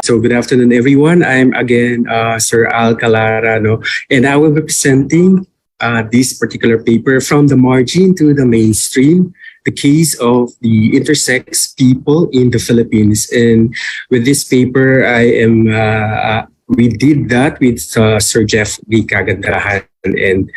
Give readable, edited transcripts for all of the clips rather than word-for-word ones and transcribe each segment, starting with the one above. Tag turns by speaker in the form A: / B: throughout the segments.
A: So good afternoon, everyone. I'm again Sir Al Calara, no? And I will be presenting this particular paper from the margin to the mainstream, the case of the intersex people in the Philippines. And with this paper, we did that with Sir Jeff D. Kagandahan and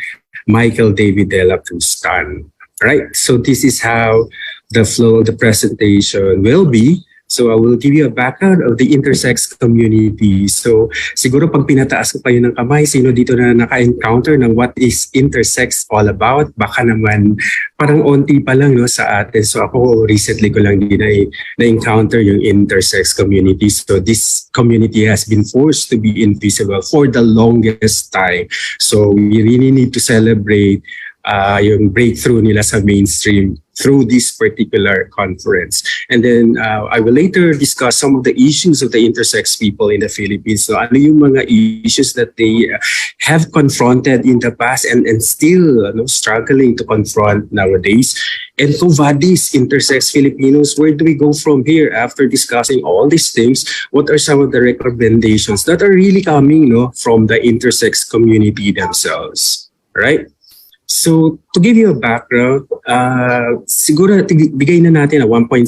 A: Michael David de la Cruztan. Right? So this is how the flow of the presentation will be. So I will give you a background of the intersex community. So siguro pag pinataas ko pa yun ng kamay, sino dito na naka-encounter ng what is intersex all about? Baka naman parang onti pa lang no, sa atin. So ako recently ko lang din na-encounter yung intersex community. So this community has been forced to be invisible for the longest time. So we really need to celebrate yung breakthrough nila sa mainstream through this particular conference. And then I will later discuss some of the issues of the intersex people in the Philippines. So ano yung mga issues that they have confronted in the past and still struggling to confront nowadays. And to these intersex Filipinos, where do we go from here after discussing all these things? What are some of the recommendations that are really coming from the intersex community themselves? Right? So, to give you a background, siguro bigay na natin a 1.7.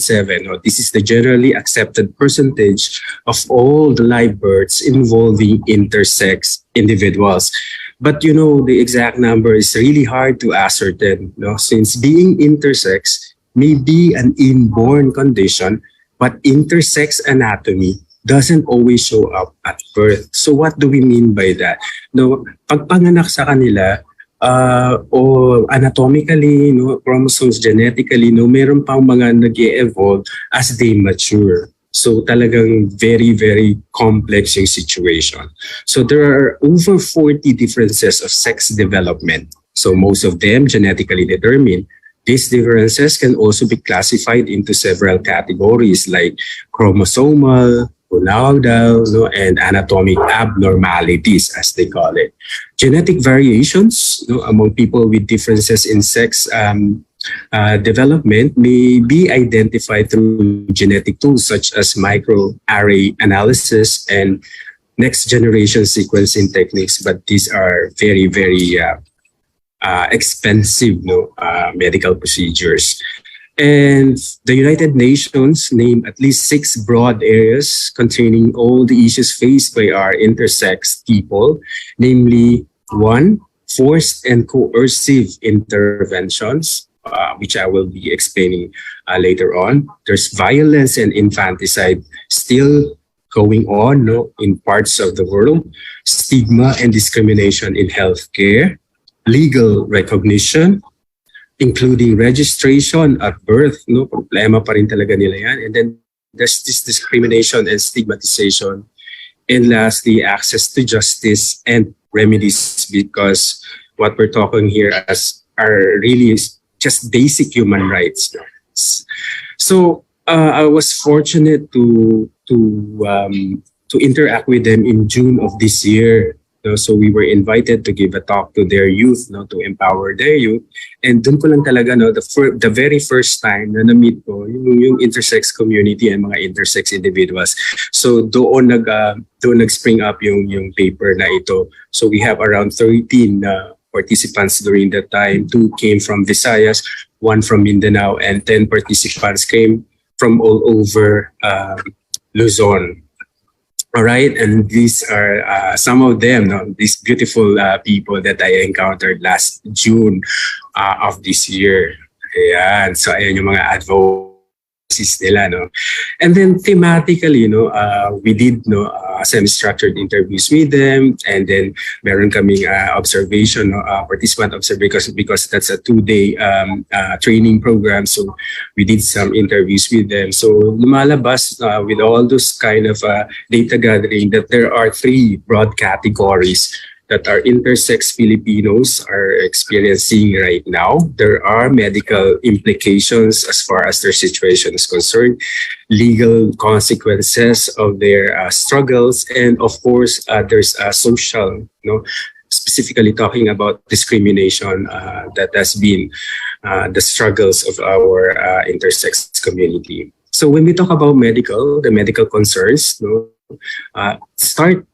A: This is the generally accepted percentage of all the live births involving intersex individuals. But the exact number is really hard to ascertain, since being intersex may be an inborn condition, but intersex anatomy doesn't always show up at birth. So, what do we mean by that? Pagpanganak sa kanila, o anatomically, chromosomes genetically, meron pang mga nag-e-evolve as they mature. So talagang very, very complex yung situation. So there are over 40 differences of sex development. So most of them genetically determined. These differences can also be classified into several categories like chromosomal, gonadal, and anatomic abnormalities, as they call it. Genetic variations among people with differences in sex development may be identified through genetic tools such as microarray analysis and next-generation sequencing techniques, but these are very, very expensive medical procedures. And the United Nations named at least 6 broad areas containing all the issues faced by our intersex people, namely 1, forced and coercive interventions, which I will be explaining later on. There's violence and infanticide still going on in parts of the world, stigma and discrimination in healthcare, legal recognition, including registration at birth, problema pa rin talaga nila yan. And then there's this discrimination and stigmatization. And lastly, access to justice and remedies, because what we're talking here are really just basic human rights. So I was fortunate to interact with them in June of this year. So we were invited to give a talk to their youth, to empower their youth. And dun ko lang talaga, the very first time na na-meet ko, yung intersex community and mga intersex individuals. So doon nag-spring up yung paper na ito. So we have around 13 participants during that time. 2 came from Visayas, 1 from Mindanao, and 10 participants came from all over Luzon. All right, and these are some of them, these beautiful people that I encountered last June of this year. Ayan, so ayan yung mga advocacies nila, And then thematically, we did semi-structured interviews with them, and then meron kaming observation, participant observation, because that's a 2-day training program. So we did some interviews with them. So lumalabas with all those kind of data gathering that there are 3 broad categories that our intersex Filipinos are experiencing right now. There are medical implications as far as their situation is concerned, legal consequences of their struggles, and of course, there's social, specifically talking about discrimination that has been the struggles of our intersex community. So when we talk about the medical concerns, Start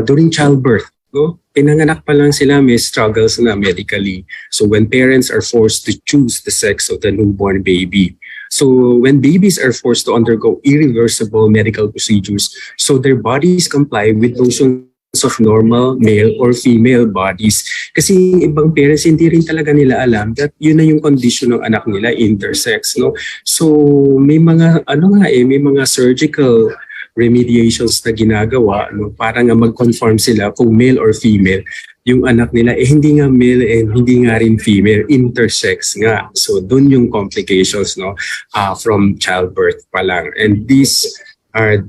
A: during childbirth. No? Pinanganak pa lang sila, may struggles na medically. So when parents are forced to choose the sex of the newborn baby. So when babies are forced to undergo irreversible medical procedures, so their bodies comply with notions of normal male or female bodies. Kasi ibang parents hindi rin talaga nila alam that yun na yung condition ng anak nila, intersex, no? So may mga may mga surgical remediations na ginagawa, no, para nga mag-confirm sila kung male or female yung anak nila, hindi nga male and hindi nga rin female, intersex nga. So dun yung complications, no, from childbirth pa lang. And these are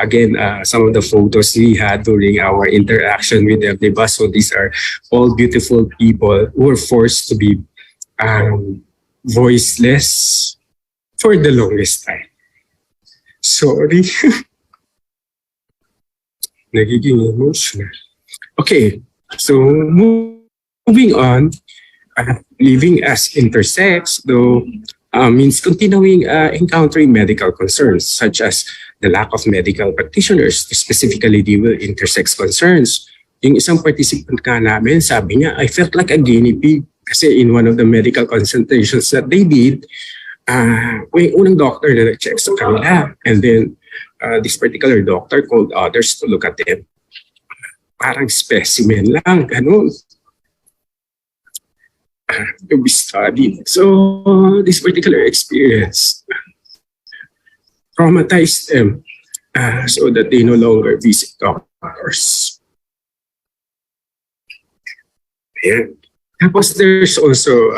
A: again some of the photos we had during our interaction with them, diba? So these are all beautiful people who were forced to be voiceless for the longest time. Sorry. Nagiging emotional. Okay, so moving on, living as intersex, though, means continuing encountering medical concerns such as the lack of medical practitioners to specifically deal with intersex concerns. Yung isang participant ka namin, sabi niya, I felt like a guinea pig kasi in one of the medical consultations that they did, yung unang doctor na nag-check sa kanila, and then this particular doctor called others to look at them. Parang specimen lang, ganun. To be studied. So this particular experience traumatized them so that they no longer visit doctors. Ayan. Tapos there's also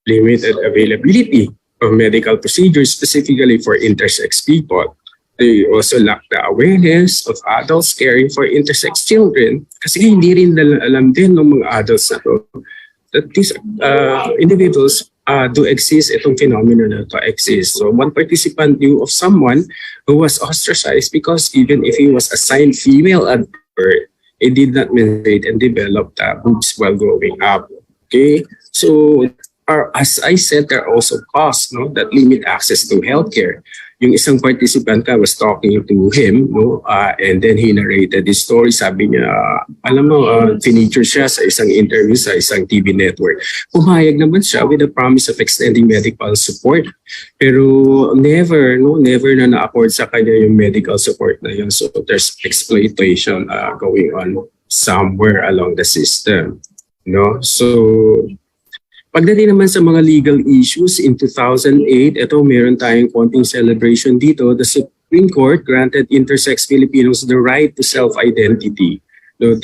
A: limited availability of medical procedures specifically for intersex people. They also lack the awareness of adults caring for intersex children kasi hindi rin alam din ng mga adults na to that these individuals do exist, itong phenomenon na to exist. So one participant knew of someone who was ostracized because even if he was assigned female at birth, he did not menstruate and developed boobs while growing up. Okay, so as I said, there are also costs, no, that limit access to healthcare. Yung isang participant ka was talking to him, no, and then he narrated this story. Sabi niya, alam mo, feature siya sa isang interview sa isang TV network. Pumayag naman siya with the promise of extending medical support. Pero never na na-afford sa kanya yung medical support na yun. So there's exploitation going on somewhere along the system. No? So pagdating naman sa mga legal issues, in 2008, ito meron tayong konting celebration dito. The Supreme Court granted intersex Filipinos the right to self-identity. So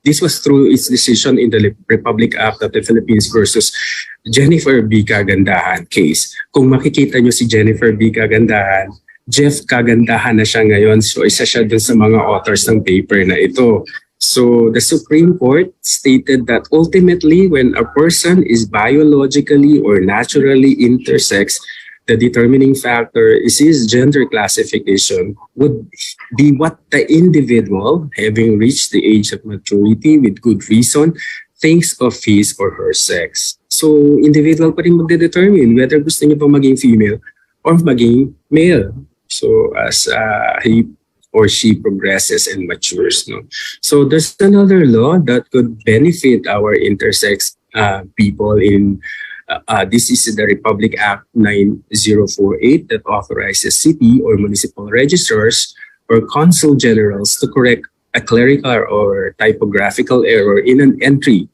A: this was through its decision in the Republic Act of the Philippines versus Jennifer B. Kagandahan case. Kung makikita nyo si Jennifer B. Kagandahan, Jeff Kagandahan na siya ngayon. So isa siya dun sa mga authors ng paper na ito. So the Supreme Court stated that ultimately when a person is biologically or naturally intersex, the determining factor is his gender classification would be what the individual, having reached the age of maturity with good reason, thinks of his or her sex. So individual pa rin magdedetermine whether gusto niya pa maging female or maging male. So as he or she progresses and matures. No? So there's another law that could benefit our intersex people in this is the Republic Act 9048 that authorizes city or municipal registrars or consul generals to correct a clerical or typographical error in an entry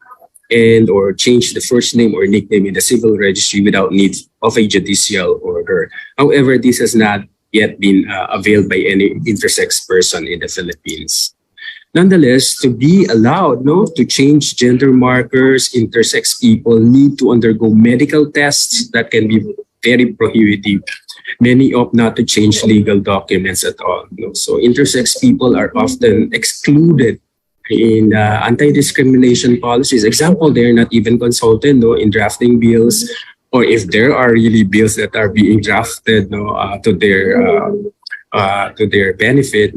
A: and or change the first name or nickname in the civil registry without need of a judicial order. However, this has not yet been availed by any intersex person in the Philippines. Nonetheless, to be allowed to change gender markers, intersex people need to undergo medical tests that can be very prohibitive. Many opt not to change legal documents at all. So intersex people are often excluded in anti-discrimination policies. Example, they're not even consulted in drafting bills, or if there are really bills that are being drafted to their benefit,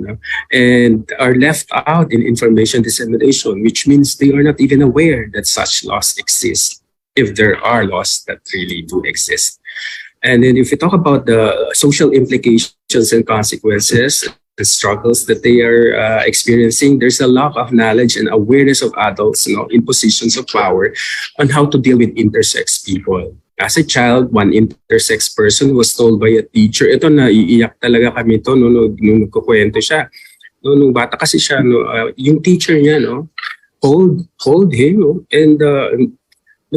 A: and are left out in information dissemination, which means they are not even aware that such laws exist, if there are laws that really do exist. And then if we talk about the social implications and consequences, the struggles that they are experiencing. There's a lack of knowledge and awareness of adults, in positions of power on how to deal with intersex people. As a child, one intersex person was told by a teacher, ito naiiyak talaga kami to nung nagkukwento siya. Nung bata kasi siya, yung teacher niya, hold him, and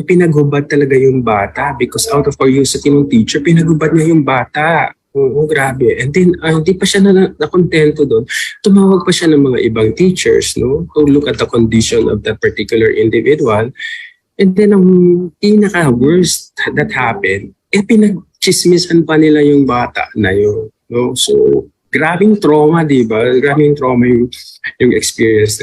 A: pinaghubad talaga yung bata because out of curiosity ng teacher, pinaghubad niya yung bata. Oo, grabe. And then, hindi pa siya nakontento doon. Tumawag pa siya ng mga ibang teachers, to look at the condition of that particular individual. And then, ang pinaka-worst that happened, pinag-chismisan pa nila yung bata na yun. So, grabing trauma, di ba? Grabing trauma yung experience.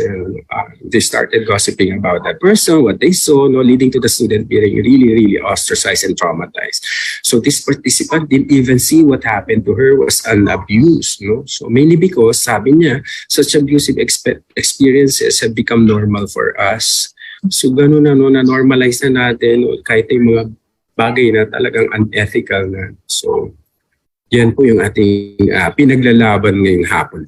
A: They started gossiping about that person, what they saw, leading to the student being really, really ostracized and traumatized. So this participant didn't even see what happened to her was an abuse. So mainly because, sabi niya, such abusive experiences have become normal for us. So ganun na-normalize na natin kahit yung mga bagay na talagang unethical na. So yan po yung ating pinaglalaban ngayong hapon.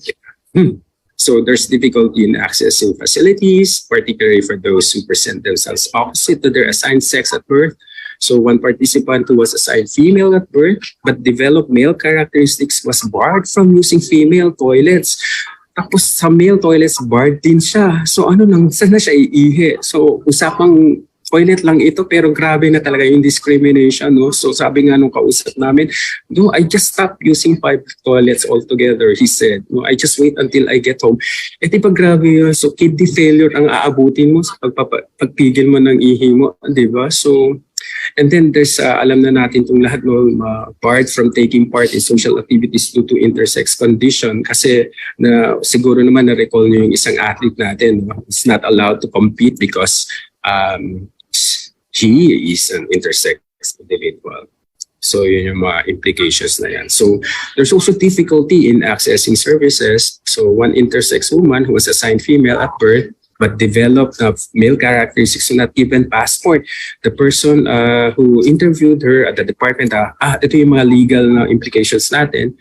A: So there's difficulty in accessing facilities, particularly for those who present themselves opposite to their assigned sex at birth. So one participant who was assigned female at birth but developed male characteristics was barred from using female toilets. Tapos sa male toilets, barred din siya. So saan na siya iihi? So usapang toilet lang ito pero grabe na talaga yung discrimination. So sabi nga nung kausap namin, I just stopped using 5 toilets altogether, he said. I just wait until I get home. Di ba grabe yun? So kidney failure ang aabutin mo sa pagpigil mo ng ihi mo, di ba? So, and then there's, alam na natin itong lahat, barred from taking part in social activities due to intersex condition. Kasi siguro naman na-recall niyo yung isang athlete natin, is not allowed to compete because he is an intersex individual. So yun yung mga implications na yan. So there's also difficulty in accessing services. So one intersex woman who was assigned female at birth but developed male characteristics and not given passport. The person who interviewed her at the department, ito yung mga legal na implications natin.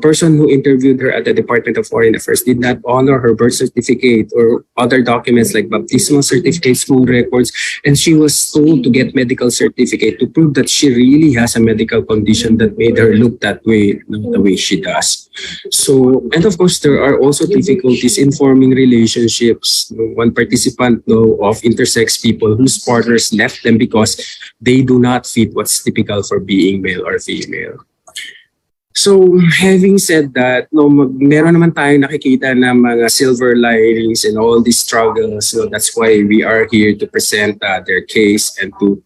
A: Person who interviewed her at the Department of Foreign Affairs did not honor her birth certificate or other documents like baptismal certificate, school records, and she was told to get medical certificate to prove that she really has a medical condition that made her look that way, the way she does. So, and of course, there are also difficulties in forming relationships. One participant of intersex people whose partners left them because they do not fit what's typical for being male or female. So, having said that, meron naman tayong nakikita na mga silver linings and all these struggles. So that's why we are here to present their case and to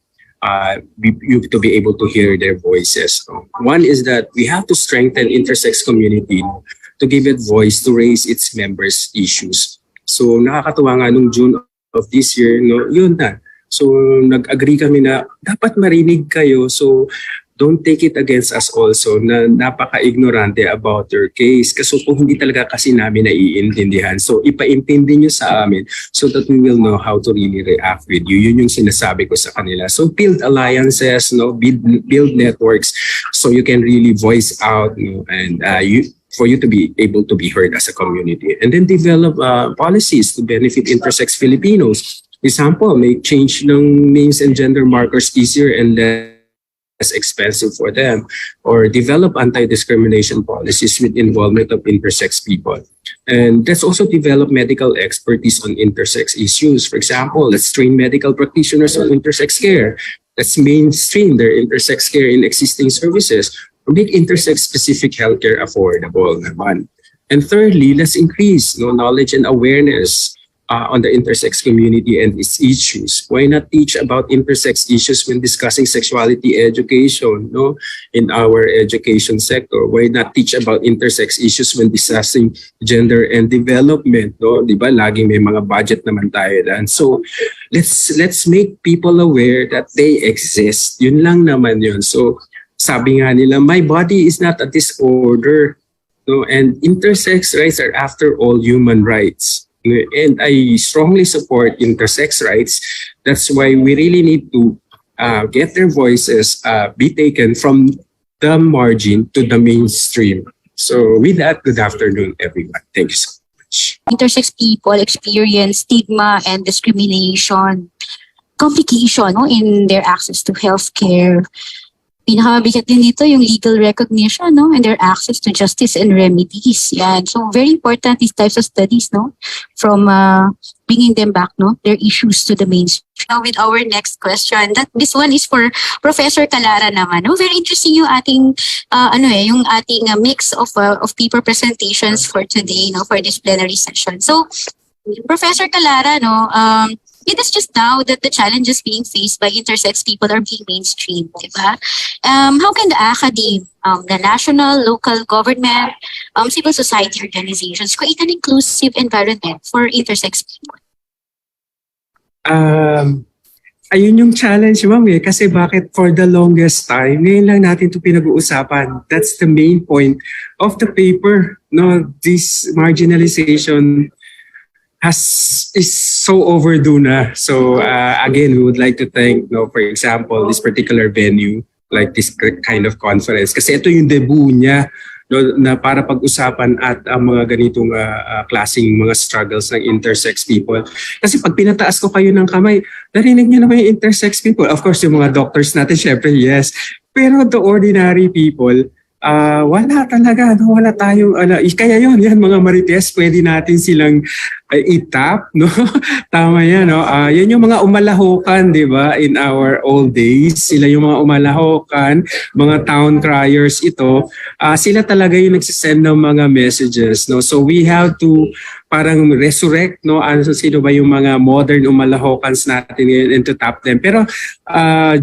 A: be able to hear their voices. One is that we have to strengthen intersex community to give it voice to raise its members' issues. So, nakakatuwa nga nung June of this year, yun na. So, nag-agree kami na dapat marinig kayo. So, don't take it against us also na napaka-ignorante about your case. Kasi kung hindi talaga kasi namin naiintindihan. So ipaintindi nyo sa amin so that we will know how to really react with you. Yun yung sinasabi ko sa kanila. So build alliances, build networks so you can really voice out and for you to be able to be heard as a community. And then develop policies to benefit intersex Filipinos. Example, make change ng names and gender markers easier and less expensive for them, or develop anti-discrimination policies with involvement of intersex people. And let's also develop medical expertise on intersex issues. For example, let's train medical practitioners on intersex care. Let's mainstream their intersex care in existing services or make intersex-specific healthcare affordable naman. And thirdly, let's increase knowledge and awareness on the intersex community and its issues. Why not teach about intersex issues when discussing sexuality education in our education sector? Why not teach about intersex issues when discussing gender and development? Di ba? Laging may mga budget naman tayo dyan. So let's make people aware that they exist. Yun lang naman yun. So sabi nga nila, my body is not a disorder. And intersex rights are after all human rights. And I strongly support intersex rights. That's why we really need to get their voices be taken from the margin to the mainstream So with that, good afternoon, everyone. Thank you so much.
B: Intersex people experience stigma and discrimination, complication no, in their access to healthcare. Pinakabigat din dito yung legal recognition no, and their access to justice and remedies. Yan. So very important these types of studies no, from bringing them back no, their issues to the mainstream. Now with our next question, this one is for Professor Calara naman. No? Very interesting yung ating yung ating mix of paper presentations for today no, for this plenary session. So Professor Calara no, it is just now that the challenges being faced by intersex people are being mainstream, diba? How can the academe, the national, local government, civil society organizations create an inclusive environment for intersex people?
A: Ayun yung challenge, ma'am, kasi bakit for the longest time, ngayon lang natin ito pinag-uusapan. That's the main point of the paper. No, this marginalization is so overdue na. So again, we would like to thank, for example, this particular venue, like this kind of conference. Kasi ito yung debut niya na para pag-usapan at mga ganitong klaseng mga struggles ng intersex people. Kasi pag pinataas ko kayo ng kamay, narinig niyo naman yung intersex people. Of course, yung mga doctors natin, syempre, yes. Pero the ordinary people, wala talaga, wala tayong, kaya yan mga marites, pwede natin silang itap, no? Tama yan, no? Yan yung mga umalahokan, di ba? In our old days, sila yung mga umalahokan, mga town criers ito, sila talaga yung nagsisend ng mga messages, no? So we have to parang resurrect, no? Sino ba yung mga modern umalahokans natin and to tap them. Pero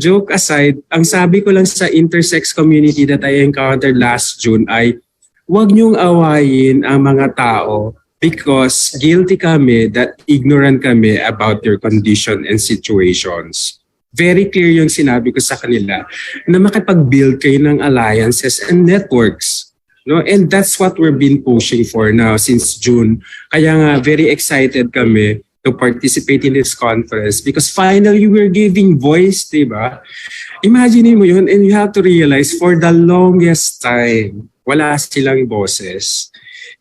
A: joke aside, ang sabi ko lang sa intersex community that I encountered last June ay huwag niyong awayin ang mga tao because guilty kami that ignorant kami about your condition and situations. Very clear yung sinabi ko sa kanila na makipag-build kayo ng alliances and networks. No? And that's what we've been pushing for now since June. Kaya nga very excited kami to participate in this conference because finally we're giving voice, diba? Imagine mo yun and you have to realize for the longest time, wala silang boses.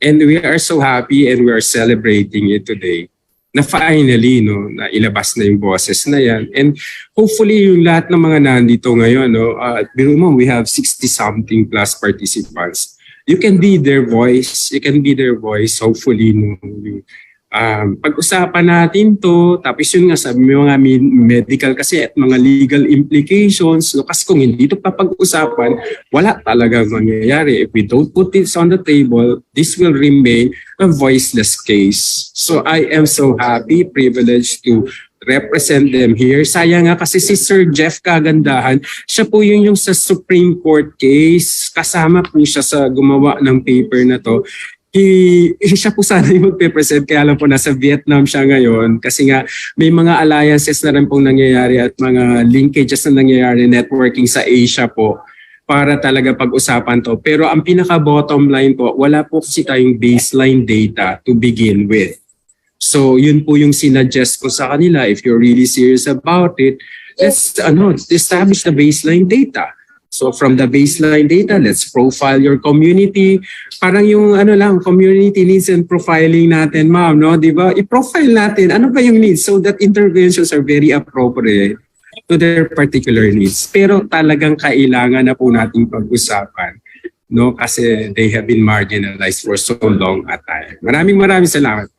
A: And we are so happy and we are celebrating it today na finally, no, na ilabas na yung boses na yan. And hopefully yung lahat ng mga nandito ngayon, no, biro mo, we have 60-something plus participants. You can be their voice. You can be their voice. Hopefully, no, pag-usapan natin to, tapos yun nga sabi mga medical kasi at mga legal implications, no? Kasi kung hindi ito papag-usapan, wala talagang mangyayari. If we don't put this on the table, this will remain a voiceless case. So I am so happy, privileged to represent them here. Sayang nga kasi si Sir Jeff Kagandahan, siya po yung sa Supreme Court case, kasama po siya sa gumawa ng paper na to. Siya po sana yung magpe-present kaya lang po nasa Vietnam siya ngayon kasi nga may mga alliances na rin pong nangyayari at mga linkages na nangyayari, networking sa Asia po para talaga pag-usapan to. Pero ang pinaka-bottom line po, wala po kasi tayong baseline data to begin with. So yun po yung sinuggest ko sa kanila, if you're really serious about it, let's establish the baseline data. So from the baseline data, let's profile your community. Parang yung community needs and profiling natin, ma'am, no? Di ba? I-profile natin, ano ba yung needs so that interventions are very appropriate to their particular needs. Pero talagang kailangan na po nating pag-usapan, no? Kasi they have been marginalized for so long at time. Maraming salamat.